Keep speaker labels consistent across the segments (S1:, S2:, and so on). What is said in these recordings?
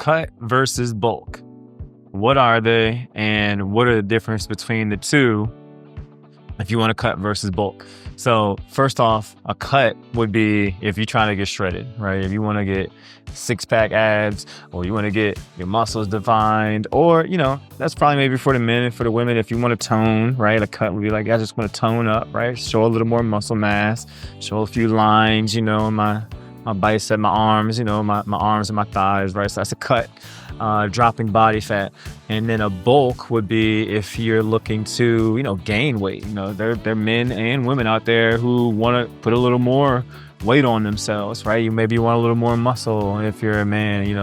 S1: cut versus bulk. What are they, and what are the difference between the two if you want to cut versus bulk? So first off, a cut would be if you're trying to get shredded, right? If you want to get six-pack abs, or you want to get your muscles defined, or, that's probably maybe for the men and for the women. If you want to tone, right? A cut would be like, I just want to tone up, right? Show a little more muscle mass, show a few lines, in my bicep, my arms, my arms and my thighs, right? So that's a cut. Dropping body fat. And then a bulk would be if you're looking to, gain weight. There are men and women out there who want to put a little more weight on themselves, right? Maybe you want a little more muscle. If you're a man, you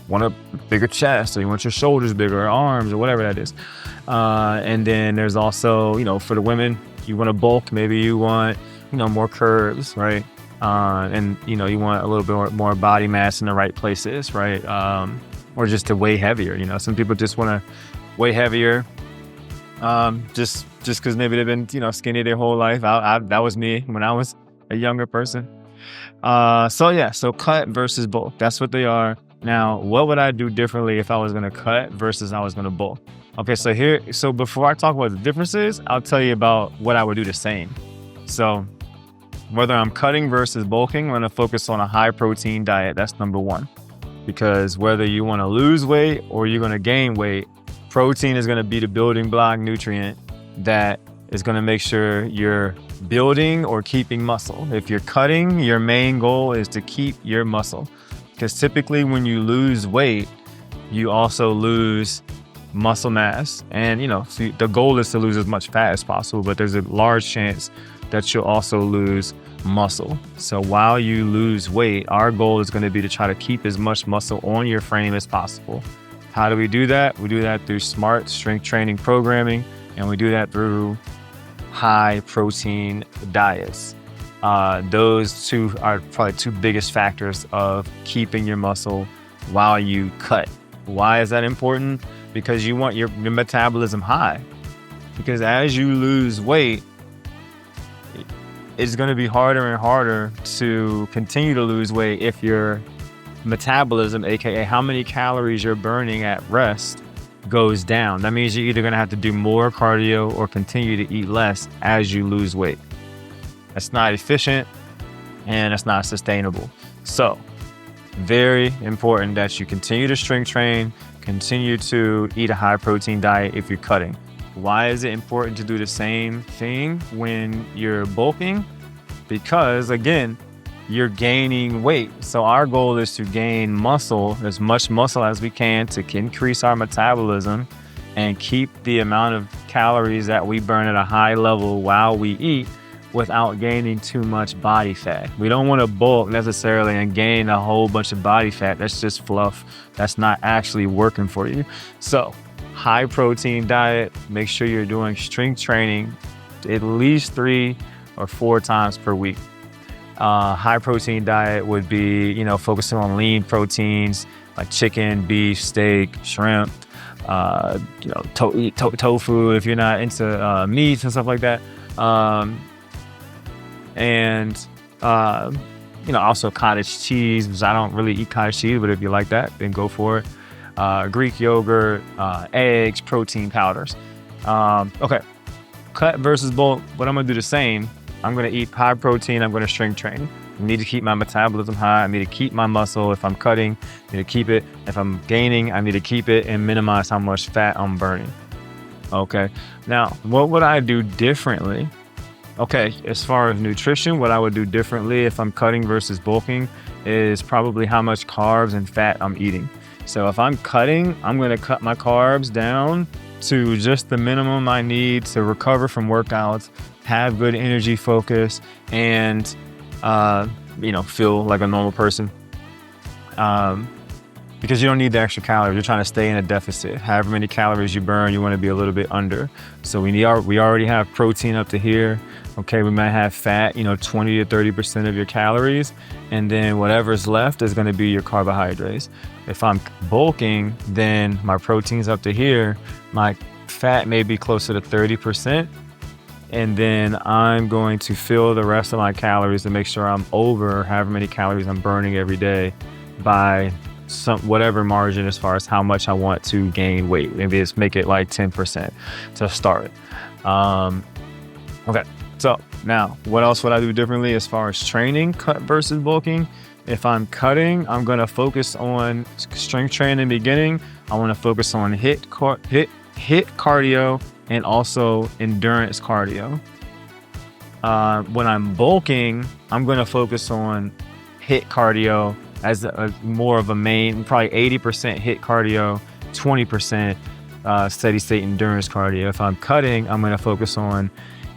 S1: want a bigger chest, or you want your shoulders bigger, or arms, or whatever that is. And then there's also, for the women, you want to bulk. Maybe you want, more curves, right? And you want a little bit more body mass in the right places, right? Or just to weigh heavier. Some people just want to weigh heavier, just because maybe they've been skinny their whole life. That was me when I was a younger person. So cut versus bulk, that's what they are. Now, what would I do differently if I was going to cut versus I was going to bulk? Okay, so before I talk about the differences, I'll tell you about what I would do the same. So whether I'm cutting versus bulking, I'm going to focus on a high protein diet. That's number one. Because whether you want to lose weight or you're going to gain weight, protein is going to be the building block nutrient that is going to make sure you're building or keeping muscle. If you're cutting, your main goal is to keep your muscle. Because typically when you lose weight, you also lose muscle mass. And, the goal is to lose as much fat as possible, but there's a large chance that you'll also lose muscle. So while you lose weight, our goal is going to be to try to keep as much muscle on your frame as possible. How do we do that? We do that through smart strength training programming, and we do that through high protein diets. Those two are probably two biggest factors of keeping your muscle while you cut. Why is that important? Because you want your metabolism high. Because as you lose weight, it's going to be harder and harder to continue to lose weight if your metabolism, aka how many calories you're burning at rest, goes down. That means you're either going to have to do more cardio or continue to eat less as you lose weight. That's not efficient and that's not sustainable. So, very important that you continue to strength train, continue to eat a high protein diet if you're cutting. Why is it important to do the same thing when you're bulking? Because again, you're gaining weight. So our goal is to gain muscle, as much muscle as we can, to increase our metabolism and keep the amount of calories that we burn at a high level while we eat without gaining too much body fat. We don't want to bulk necessarily and gain a whole bunch of body fat. That's just fluff. That's not actually working for you. So high protein diet, make sure you're doing strength training at least 3 or 4 times per week. High protein diet would be, focusing on lean proteins like chicken, beef, steak, shrimp, tofu if you're not into meats and stuff like that. Also cottage cheese, because I don't really eat cottage cheese, but if you like that, then go for it. Greek yogurt, eggs, protein powders. Okay, cut versus bulk. What I'm gonna do the same. I'm gonna eat high protein. I'm gonna strength train. I need to keep my metabolism high. I need to keep my muscle. If I'm cutting, I need to keep it. If I'm gaining, I need to keep it and minimize how much fat I'm burning. Okay. Now, what would I do differently? Okay, as far as nutrition, what I would do differently if I'm cutting versus bulking is probably how much carbs and fat I'm eating. So if I'm cutting, I'm going to cut my carbs down to just the minimum I need to recover from workouts, have good energy focus, and, feel like a normal person. Because you don't need the extra calories. You're trying to stay in a deficit. However many calories you burn, you want to be a little bit under. So we already have protein up to here. Okay, we might have fat, 20 to 30% of your calories. And then whatever's left is going to be your carbohydrates. If I'm bulking, then my protein's up to here. My fat may be closer to 30%. And then I'm going to fill the rest of my calories to make sure I'm over however many calories I'm burning every day by whatever margin as far as how much I want to gain weight. Maybe it's make it like 10% to start. Okay, so now what else would I do differently as far as training, cut versus bulking? If I'm cutting, I'm gonna focus on strength training in the beginning. I want to focus on hit cardio and also endurance cardio. When I'm bulking, I'm gonna focus on hit cardio as more of a main, probably 80% hit cardio, 20% steady state endurance cardio. If I'm cutting, I'm gonna focus on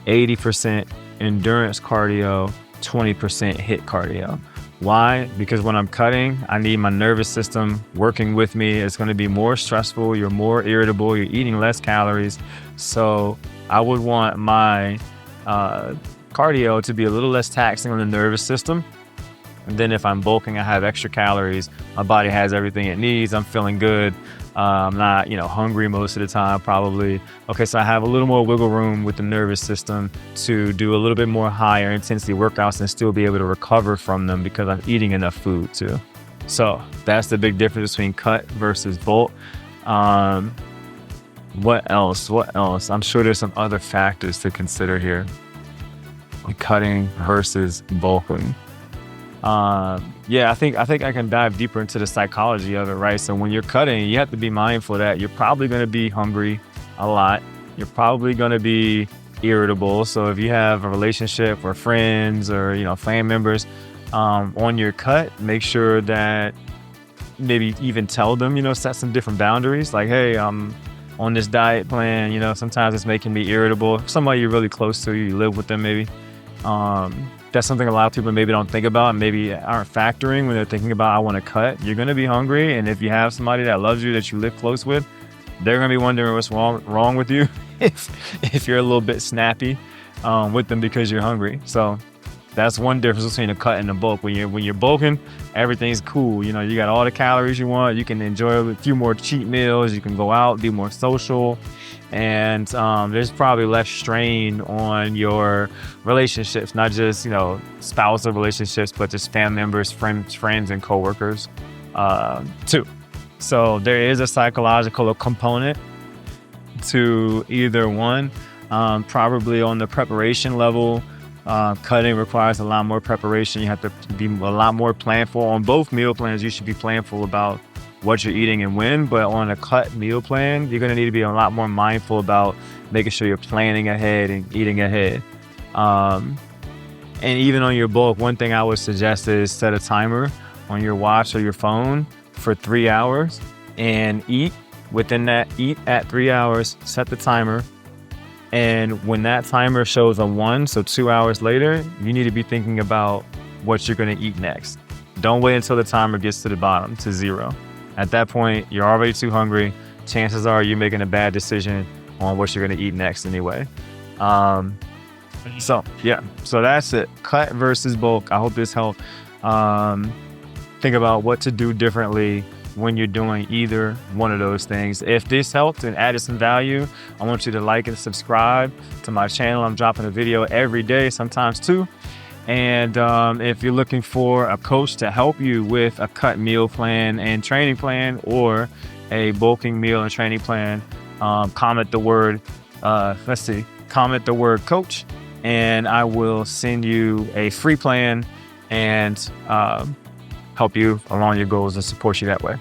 S1: 80% endurance cardio, 20% hit cardio. Why? Because when I'm cutting, I need my nervous system working with me. It's going to be more stressful. You're more irritable. You're eating less calories. So I would want my cardio to be a little less taxing on the nervous system. And then if I'm bulking, I have extra calories. My body has everything it needs. I'm feeling good. I'm not, hungry most of the time, probably. Okay, so I have a little more wiggle room with the nervous system to do a little bit more higher intensity workouts and still be able to recover from them because I'm eating enough food too. So that's the big difference between cut versus bulk. What else? I'm sure there's some other factors to consider here. Cutting versus bulking. I think I can dive deeper into the psychology of it, right? So when you're cutting, you have to be mindful that you're probably going to be hungry a lot. You're probably going to be irritable. So if you have a relationship or friends or, family members, on your cut, make sure that maybe even tell them, set some different boundaries. Like, hey, I'm on this diet plan, sometimes it's making me irritable. If somebody you're really close to, you live with them maybe. That's something a lot of people maybe don't think about and maybe aren't factoring when they're thinking about, I want to cut. You're going to be hungry. And if you have somebody that loves you, that you live close with, they're going to be wondering what's wrong with you if you're a little bit snappy with them because you're hungry. So that's one difference between a cut and a bulk. When you're bulking, everything's cool. You got all the calories you want. You can enjoy a few more cheat meals. You can go out, be more social. And there's probably less strain on your relationships, not just, spousal relationships, but just family members, friends, and coworkers too. So there is a psychological component to either one. Probably on the preparation level, cutting requires a lot more preparation. You have to be a lot more planful. On both meal plans, you should be planful about what you're eating and when, but on a cut meal plan, you're going to need to be a lot more mindful about making sure you're planning ahead and eating ahead. And even on your bulk, one thing I would suggest is set a timer on your watch or your phone for 3 hours and eat at 3 hours, set the timer. And when that timer shows a 1, so 2 hours later, you need to be thinking about what you're going to eat next. Don't wait until the timer gets to the bottom, to 0. At that point, you're already too hungry. Chances are you're making a bad decision on what you're going to eat next anyway. So that's it. Cut versus bulk. I hope this helped. Think about what to do differently when you're doing either one of those things. If this helped and added some value, I want you to like and subscribe to my channel. I'm dropping a video every day, sometimes 2. And if you're looking for a coach to help you with a cut meal plan and training plan or a bulking meal and training plan, comment the word coach, and I will send you a free plan and help you along your goals and support you that way.